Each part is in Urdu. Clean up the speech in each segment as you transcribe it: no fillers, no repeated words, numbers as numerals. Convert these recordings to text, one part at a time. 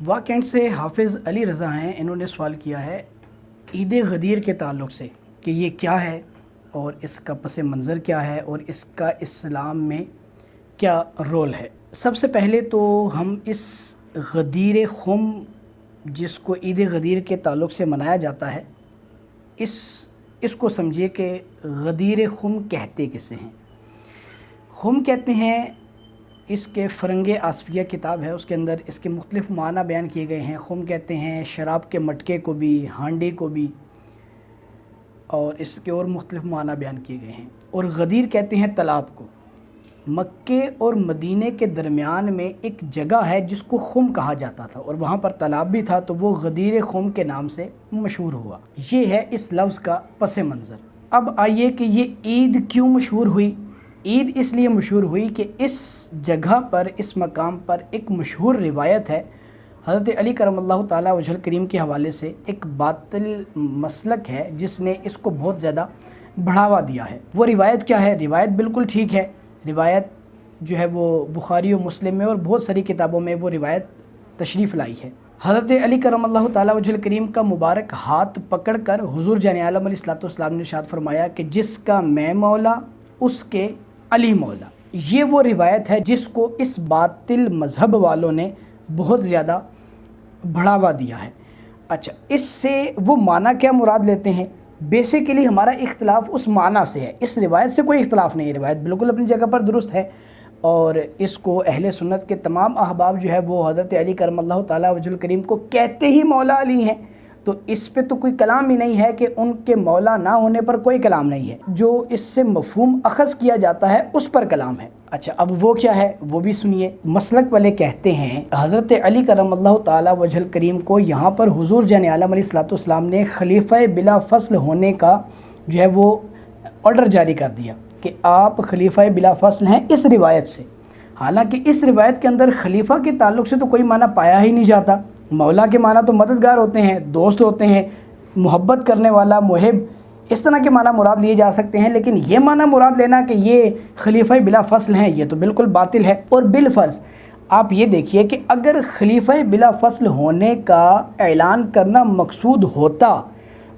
واقعین سے حافظ علی رضا ہیں، انہوں نے سوال کیا ہے عید غدیر کے تعلق سے کہ یہ کیا ہے اور اس کا پس منظر کیا ہے اور اس کا اسلام میں کیا رول ہے۔ سب سے پہلے تو ہم اس غدیر خم جس کو عید غدیر کے تعلق سے منایا جاتا ہے اس کو سمجھیے کہ غدیر خم کہتے کسے ہیں۔ خم کہتے ہیں، اس کے فرنگ آصفیہ کتاب ہے، اس کے اندر اس کے مختلف معنی بیان کیے گئے ہیں۔ خم کہتے ہیں شراب کے مٹکے کو بھی، ہانڈی کو بھی، اور اس کے اور مختلف معنی بیان کیے گئے ہیں۔ اور غدیر کہتے ہیں تالاب کو۔ مکے اور مدینے کے درمیان میں ایک جگہ ہے جس کو خم کہا جاتا تھا اور وہاں پر تالاب بھی تھا، تو وہ غدیر خم کے نام سے مشہور ہوا۔ یہ ہے اس لفظ کا پس منظر۔ اب آئیے کہ یہ عید کیوں مشہور ہوئی؟ عید اس لیے مشہور ہوئی کہ اس جگہ پر، اس مقام پر ایک مشہور روایت ہے حضرت علی کرم اللہ تعالیٰ وجہ الکریم کے حوالے سے، ایک باطل مسلک ہے جس نے اس کو بہت زیادہ بڑھاوا دیا ہے۔ وہ روایت کیا ہے؟ روایت بالکل ٹھیک ہے، روایت جو ہے وہ بخاری و مسلم میں اور بہت ساری کتابوں میں وہ روایت تشریف لائی ہے۔ حضرت علی کرم اللہ تعالیٰ وجہ الکریم کا مبارک ہاتھ پکڑ کر حضور جان عالم علیہ الصلوۃ والسلام نے ارشاد فرمایا کہ جس کا میں مولا اس کے علی مولا۔ یہ وہ روایت ہے جس کو اس باطل مذہب والوں نے بہت زیادہ بڑھاوا دیا ہے۔ اچھا، اس سے وہ معنی کیا مراد لیتے ہیں؟ بیسیکلی ہمارا اختلاف اس معنی سے ہے، اس روایت سے کوئی اختلاف نہیں ہے۔ روایت بالکل اپنی جگہ پر درست ہے اور اس کو اہل سنت کے تمام احباب جو ہے وہ حضرت علی کرم اللہ تعالیٰ وجہ الکریم کو کہتے ہی مولا علی ہیں، تو اس پہ تو کوئی کلام ہی نہیں ہے کہ ان کے مولا نہ ہونے پر کوئی کلام نہیں ہے۔ جو اس سے مفہوم اخذ کیا جاتا ہے اس پر کلام ہے۔ اچھا، اب وہ کیا ہے وہ بھی سنیے۔ مسلک والے کہتے ہیں حضرت علی کرم اللہ تعالیٰ وجہ الکریم کو یہاں پر حضور جان عالم علیہ الصلوۃ والسلام نے خلیفہ بلا فصل ہونے کا جو ہے وہ آرڈر جاری کر دیا کہ آپ خلیفہ بلا فصل ہیں اس روایت سے۔ حالانکہ اس روایت کے اندر خلیفہ کے تعلق سے تو کوئی معنی پایا ہی نہیں جاتا۔ مولا کے معنی تو مددگار ہوتے ہیں، دوست ہوتے ہیں، محبت کرنے والا، محب، اس طرح کے معنی مراد لیے جا سکتے ہیں، لیکن یہ معنی مراد لینا کہ یہ خلیفہ بلا فصل ہیں، یہ تو بالکل باطل ہے۔ اور بالفرض آپ یہ دیکھیے کہ اگر خلیفہ بلا فصل ہونے کا اعلان کرنا مقصود ہوتا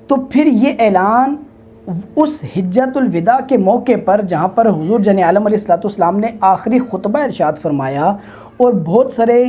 تو پھر یہ اعلان اس حجۃ الوداع کے موقع پر جہاں پر حضور جان عالم علیہ الصلوۃ والسلام نے آخری خطبہ ارشاد فرمایا اور بہت سارے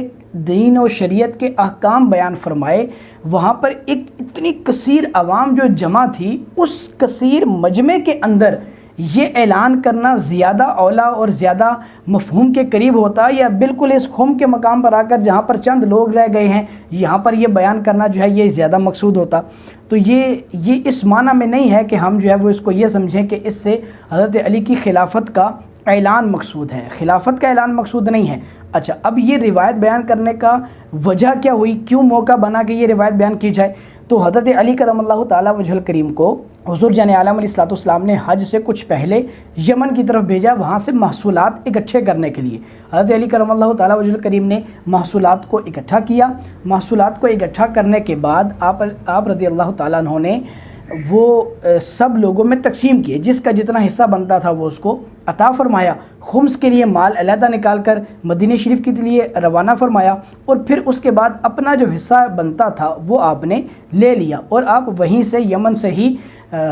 دین و شریعت کے احکام بیان فرمائے، وہاں پر ایک اتنی کثیر عوام جو جمع تھی، اس کثیر مجمع کے اندر یہ اعلان کرنا زیادہ اولا اور زیادہ مفہوم کے قریب ہوتا، یا بالکل اس خم کے مقام پر آ کر جہاں پر چند لوگ رہ گئے ہیں یہاں پر یہ بیان کرنا جو ہے یہ زیادہ مقصود ہوتا۔ تو یہ اس معنی میں نہیں ہے کہ ہم جو ہے وہ اس کو یہ سمجھیں کہ اس سے حضرت علی کی خلافت کا اعلان مقصود ہے، خلافت کا اعلان مقصود نہیں ہے۔ اچھا، اب یہ روایت بیان کرنے کا وجہ کیا ہوئی، کیوں موقع بنا کہ یہ روایت بیان کی جائے؟ تو حضرت علی کرم اللہ تعالیٰ وجہ الکریم کو حضور جان عالم علیہ الصلوۃ والسلام نے حج سے کچھ پہلے یمن کی طرف بھیجا، وہاں سے محصولات اکٹھے کرنے کے لیے۔ حضرت علی کرم اللہ تعالیٰ وجہ الکریم نے محصولات کو اکٹھا کیا۔ محصولات کو اکٹھا کرنے کے بعد آپ رضی اللہ تعالیٰ عنہ نے وہ سب لوگوں میں تقسیم کیے، جس کا جتنا حصہ بنتا تھا وہ اس کو عطا فرمایا۔ خمس کے لیے مال علیحدہ نکال کر مدینہ شریف کے لیے روانہ فرمایا، اور پھر اس کے بعد اپنا جو حصہ بنتا تھا وہ آپ نے لے لیا، اور آپ وہیں سے یمن سے ہی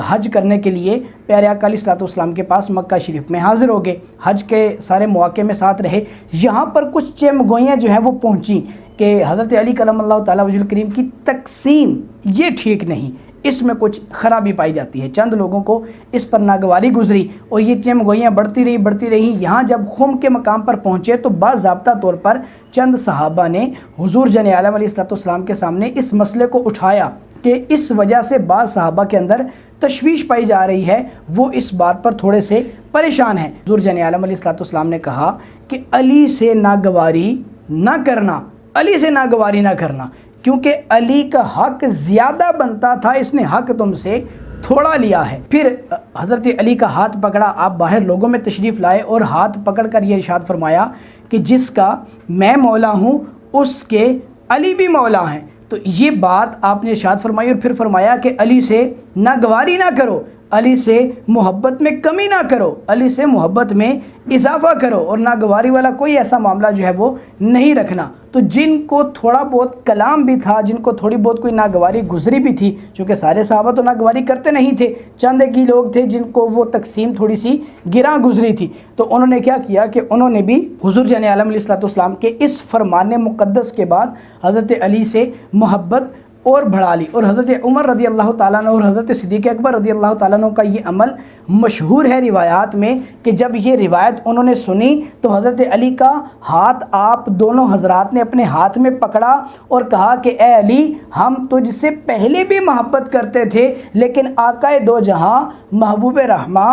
حج کرنے کے لیے پیارے آقا علیہ الصلوۃ والسلام کے پاس مکہ شریف میں حاضر ہو گئے، حج کے سارے مواقع میں ساتھ رہے۔ یہاں پر کچھ چمگوئیاں جو ہیں وہ پہنچیں کہ حضرت علی کرم اللہ تعالیٰ وجہ الکریم کی تقسیم یہ ٹھیک نہیں، اس میں کچھ خرابی پائی جاتی ہے۔ چند لوگوں کو اس پر ناگواری گزری اور یہ چمگوئیاں بڑھتی رہی۔ یہاں جب خم کے مقام پر پہنچے تو باضابطہ طور پر چند صحابہ نے حضور جان عالم علیہ الصلوۃ والسلام کے سامنے اس مسئلے کو اٹھایا کہ اس وجہ سے بعض صحابہ کے اندر تشویش پائی جا رہی ہے، وہ اس بات پر تھوڑے سے پریشان ہیں۔ حضور جان عالم علیہ الصلوۃ والسلام نے کہا کہ علی سے ناگواری نہ کرنا، علی سے ناگواری نہ کرنا، کیونکہ علی کا حق زیادہ بنتا تھا، اس نے حق تم سے تھوڑا لیا ہے۔ پھر حضرت علی کا ہاتھ پکڑا، آپ باہر لوگوں میں تشریف لائے اور ہاتھ پکڑ کر یہ ارشاد فرمایا کہ جس کا میں مولا ہوں اس کے علی بھی مولا ہیں۔ تو یہ بات آپ نے ارشاد فرمائی اور پھر فرمایا کہ علی سے ناگواری نہ کرو، علی سے محبت میں کمی نہ کرو، علی سے محبت میں اضافہ کرو، اور ناگواری والا کوئی ایسا معاملہ جو ہے وہ نہیں رکھنا۔ تو جن کو تھوڑا بہت کلام بھی تھا، جن کو تھوڑی بہت کوئی ناگواری گزری بھی تھی، چونکہ سارے صحابہ تو ناگواری کرتے نہیں تھے، چند ایک ہی لوگ تھے جن کو وہ تقسیم تھوڑی سی گراں گزری تھی، تو انہوں نے کیا کیا کہ انہوں نے بھی حضور جان عالم علیہ الصلوۃ والسلام کے اس فرمان مقدس کے بعد حضرت علی سے محبت اور بڑھا لی۔ اور حضرت عمر رضی اللہ تعالیٰ عنہ اور حضرت صدیق اکبر رضی اللہ تعالیٰ عنہ کا یہ عمل مشہور ہے روایات میں، کہ جب یہ روایت انہوں نے سنی تو حضرت علی کا ہاتھ آپ دونوں حضرات نے اپنے ہاتھ میں پکڑا اور کہا کہ اے علی، ہم تجھ سے پہلے بھی محبت کرتے تھے، لیکن آقا دو جہاں محبوب رحمہ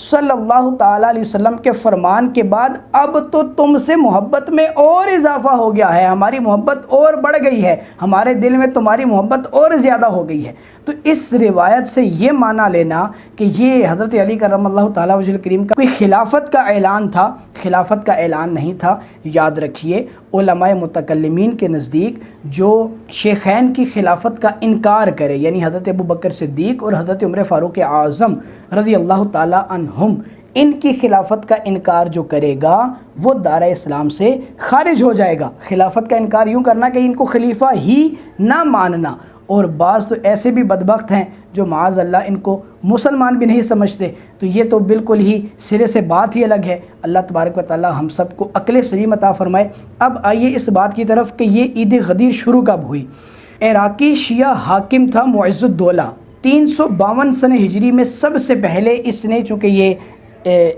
صلی اللہ تعالیٰ علیہ وسلم کے فرمان کے بعد اب تو تم سے محبت میں اور اضافہ ہو گیا ہے، ہماری محبت اور بڑھ گئی ہے، ہمارے دل میں تمہاری محبت اور زیادہ ہو گئی ہے۔ تو اس روایت سے یہ معنی لینا کہ یہ حضرت علی کرم اللہ تعالیٰ وجہ کریم کا کوئی خلافت کا اعلان تھا، خلافت کا اعلان نہیں تھا۔ یاد رکھیے علماء متکلمین کے نزدیک جو شیخین کی خلافت کا انکار کرے، یعنی حضرت ابو بکر صدیق اور حضرت عمر فاروق اعظم رضی اللہ تعالیٰ عنہم، ان کی خلافت کا انکار جو کرے گا وہ دارِ اسلام سے خارج ہو جائے گا۔ خلافت کا انکار یوں کرنا کہ ان کو خلیفہ ہی نہ ماننا، اور بعض تو ایسے بھی بدبخت ہیں جو معاذ اللہ ان کو مسلمان بھی نہیں سمجھتے، تو یہ تو بالکل ہی سرے سے بات ہی الگ ہے۔ اللہ تبارک و تعالی ہم سب کو عقل سلیم عطا فرمائے۔ اب آئیے اس بات کی طرف کہ یہ عید غدیر شروع کب ہوئی۔ عراقی شیعہ حاکم تھا معز الدولہ، 352 سنہ ہجری میں سب سے پہلے اس نے، چونکہ یہ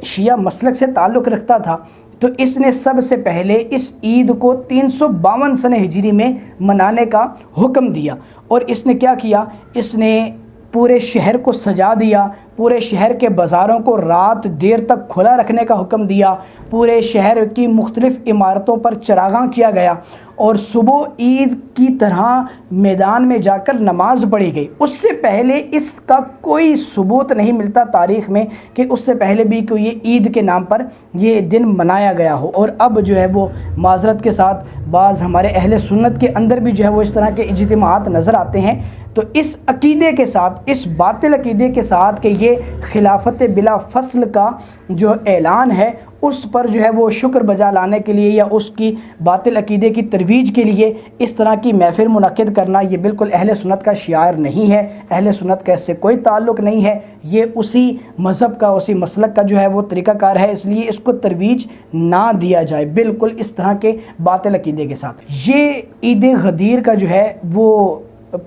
شیعہ مسلک سے تعلق رکھتا تھا، تو اس نے سب سے پہلے اس عید کو 352 سنہ ہجری میں منانے کا حکم دیا۔ اور اس نے کیا کیا؟ اس نے پورے شہر کو سجا دیا، پورے شہر کے بازاروں کو رات دیر تک کھلا رکھنے کا حکم دیا، پورے شہر کی مختلف عمارتوں پر چراغاں کیا گیا، اور صبح عید کی طرح میدان میں جا کر نماز پڑھی گئی۔ اس سے پہلے اس کا کوئی ثبوت نہیں ملتا تاریخ میں کہ اس سے پہلے بھی کوئی عید کے نام پر یہ دن منایا گیا ہو۔ اور اب جو ہے وہ معذرت کے ساتھ بعض ہمارے اہل سنت کے اندر بھی جو ہے وہ اس طرح کے اجتماعات نظر آتے ہیں، تو اس عقیدے کے ساتھ، اس باطل عقیدے کے ساتھ کہ یہ خلافت بلا فصل کا جو اعلان ہے، اس پر جو ہے وہ شکر بجا لانے کے لیے یا اس کی باطل عقیدے کی ترویج کے لیے اس طرح کی محفل منعقد کرنا، یہ بالکل اہل سنت کا شعار نہیں ہے۔ اہل سنت کا اس سے کوئی تعلق نہیں ہے، یہ اسی مذہب کا، اسی مسلک کا جو ہے وہ طریقہ کار ہے، اس لیے اس کو ترویج نہ دیا جائے بالکل اس طرح کے باطل عقیدے کے ساتھ۔ یہ عید غدیر کا جو ہے وہ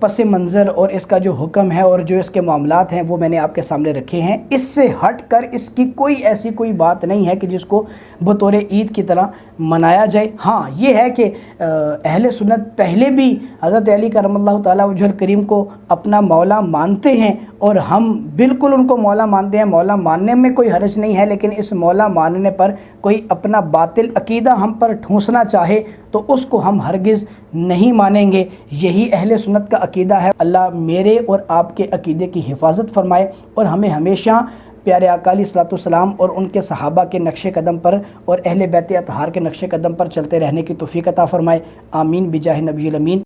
پس منظر اور اس کا جو حکم ہے اور جو اس کے معاملات ہیں وہ میں نے آپ کے سامنے رکھے ہیں۔ اس سے ہٹ کر اس کی کوئی ایسی کوئی بات نہیں ہے کہ جس کو بطور عید کی طرح منایا جائے۔ ہاں یہ ہے کہ اہل سنت پہلے بھی حضرت علی کرم اللہ تعالیٰ وجہ کریم کو اپنا مولا مانتے ہیں، اور ہم بالکل ان کو مولا مانتے ہیں، مولا ماننے میں کوئی حرج نہیں ہے، لیکن اس مولا ماننے پر کوئی اپنا باطل عقیدہ ہم پر ٹھونسنا چاہے تو اس کو ہم ہرگز نہیں مانیں گے۔ یہی اہل سنت کا عقیدہ ہے۔ اللہ میرے اور آپ کے عقیدے کی حفاظت فرمائے اور ہمیں ہمیشہ پیارے آقا علیہ الصلوۃ والسلام اور ان کے صحابہ کے نقش قدم پر اور اہل بیت اطہار کے نقش قدم پر چلتے رہنے کی توفیق عطا فرمائے۔ آمین بجاہ نبی الامین۔